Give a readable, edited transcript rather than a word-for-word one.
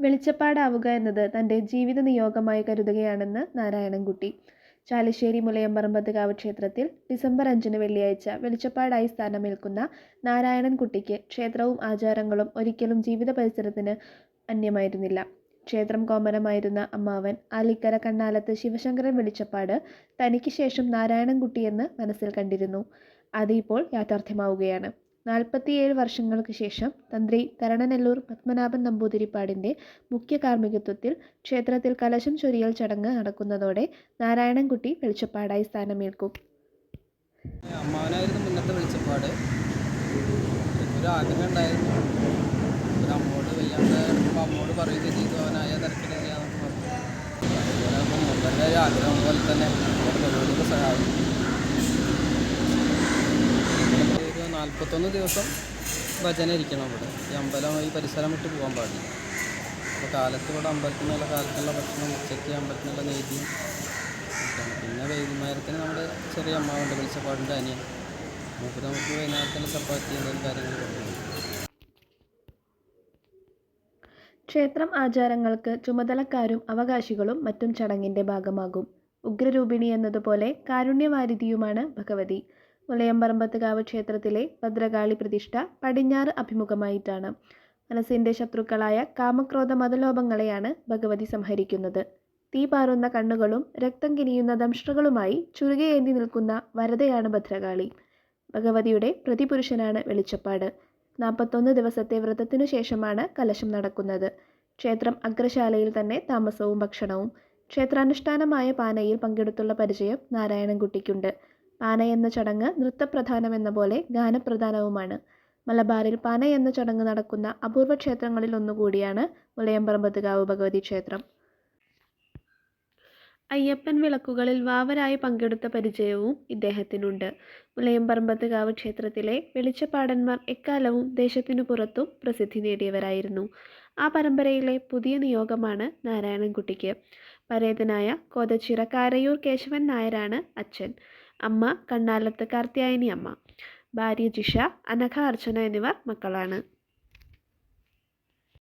വെളിച്ചപ്പാടാവുക എന്നത് തൻ്റെ ജീവിത നിയോഗമായി കരുതുകയാണെന്ന് നാരായണൻകുട്ടി. ചാലിശ്ശേരി മുലയമ്പറമ്പത്ത് ക്ഷേത്രത്തിൽ ഡിസംബർ 5 വെള്ളിയാഴ്ച വെളിച്ചപ്പാടായി സ്ഥാനമേൽക്കുന്ന നാരായണൻകുട്ടിക്ക് ക്ഷേത്രവും ആചാരങ്ങളും ഒരിക്കലും ജീവിത പരിസരത്തിന് അന്യമായിരുന്നില്ല. ക്ഷേത്രം കോമരമായിരുന്ന അമ്മാവൻ ആലിക്കര കണ്ണാലത്ത് ശിവശങ്കരൻ വെളിച്ചപ്പാട് തനിക്ക് ശേഷം നാരായണൻകുട്ടിയെന്ന് മനസ്സിൽ കണ്ടിരുന്നു. അത് ഇപ്പോൾ യാഥാർത്ഥ്യമാവുകയാണ്. 47 വർഷങ്ങൾക്ക് ശേഷം തന്ത്രി കരണനെല്ലൂർ പത്മനാഭൻ നമ്പൂതിരിപ്പാടിൻ്റെ മുഖ്യ കാർമ്മികത്വത്തിൽ ക്ഷേത്രത്തിൽ കലശം ചൊരിയൽ ചടങ്ങ് നടക്കുന്നതോടെ നാരായണൻകുട്ടി വെളിച്ചപ്പാടായി സ്ഥാനമേൽക്കും. അമ്മാവനായിരുന്നു മുന്നത്തെ വെളിച്ചപ്പാട്. ഒരു ആഗ്രഹം ഉണ്ടായിരുന്നു. ഒരു അമ്മോട് വയ്യാണ്ട് അമ്മോട് പറയുകയും ചെയ്തു, അവനായ തിരക്കില്ല ചെയ്യാന്നൊക്കെ പറഞ്ഞു. അതുപോലെ മുമ്പൻ്റെ ഒരു ആഗ്രഹം പോലെ തന്നെ പരിപാടിയൊക്കെ സഹായിക്കും. 41 ദിവസം ഭജന ഇരിക്കണം ഇവിടെ. ഈ അമ്പലം ഈ പരിസരം വിട്ട് പോകാൻ പാടില്ല. അപ്പോൾ കാലത്ത് ഇവിടെ അമ്പലത്തിനുള്ള കാലത്തുള്ള ഭക്ഷണം, ഉച്ചയ്ക്ക് അമ്പലത്തിനുള്ള നീതി. പിന്നെ വൈകുന്നേരത്തിന് നമ്മുടെ ചെറിയ അമ്മാവുണ്ട് വെളിച്ചപ്പാടിൻ്റെ അനിയൻ. നമുക്ക് വൈകുന്നേരത്തിന് ചപ്പാത്തി എന്തെങ്കിലും കാര്യങ്ങൾ കൊണ്ടുപോകും. ക്ഷേത്രം ആചാരങ്ങൾക്ക് ചുമതലക്കാരും അവകാശികളും മറ്റും ചടങ്ങിൻ്റെ ഭാഗമാകും. ഉഗ്രരൂപിണി എന്നതുപോലെ കാരുണ്യവാരിധിയുമാണ് ഭഗവതി. മുലയമ്പറമ്പത്ത് ക്ഷേത്രത്തിലെ ഭദ്രകാളി പ്രതിഷ്ഠ പടിഞ്ഞാറ് അഭിമുഖമായിട്ടാണ്. മനസ്സിൻ്റെ ശത്രുക്കളായ കാമക്രോധ മതലോഭങ്ങളെയാണ് ഭഗവതി സംഹരിക്കുന്നത്. തീ പാറുന്ന കണ്ണുകളും രക്തം കിനിയുന്ന ദംഷ്ട്രകളുമായി ചുരുകയേന്തി നിൽക്കുന്ന വരദയാണ് ഭദ്രകാളി. ഭഗവതിയുടെ പ്രതിപുരുഷനാണ് വെളിച്ചപ്പാട്. 41 ദിവസത്തെ വ്രതത്തിനു ശേഷമാണ് കലശം നടക്കുന്നത്. ക്ഷേത്രം അഗ്രശാലയിൽ തന്നെ താമസവും ഭക്ഷണവും. ക്ഷേത്രാനുഷ്ഠാനമായ പാനയിൽ പങ്കെടുത്തുള്ള പരിചയം നാരായണൻകുട്ടിക്കുണ്ട്. പാന എന്ന ചടങ്ങ് നൃത്തപ്രധാനമെന്ന പോലെ ഗാനപ്രധാനവുമാണ്. മലബാറിൽ പാന എന്ന ചടങ്ങ് നടക്കുന്ന അപൂർവ ക്ഷേത്രങ്ങളിൽ ഒന്നുകൂടിയാണ് മുലയമ്പറമ്പത്ത് ഭഗവതി ക്ഷേത്രം. അയ്യപ്പൻ വിളക്കുകളിൽ വാവരായി പങ്കെടുത്ത പരിചയവും ഇദ്ദേഹത്തിനുണ്ട്. മുലയമ്പറമ്പത്ത് ക്ഷേത്രത്തിലെ വെളിച്ചപ്പാടന്മാർ എക്കാലവും ദേശത്തിനു പുറത്തും പ്രസിദ്ധി നേടിയവരായിരുന്നു. ആ പരമ്പരയിലെ പുതിയ നിയോഗമാണ് നാരായണൻകുട്ടിക്ക്. പരേതനായ കോതച്ചിറ കാരയൂർ കേശവൻ നായരാണ് അച്ഛൻ. അമ്മ കണ്ണാലത്ത് കാർത്യായനി അമ്മ. ഭാര്യ ജിഷ, അനഘ, അർച്ചന എന്നിവർ മക്കളാണ്.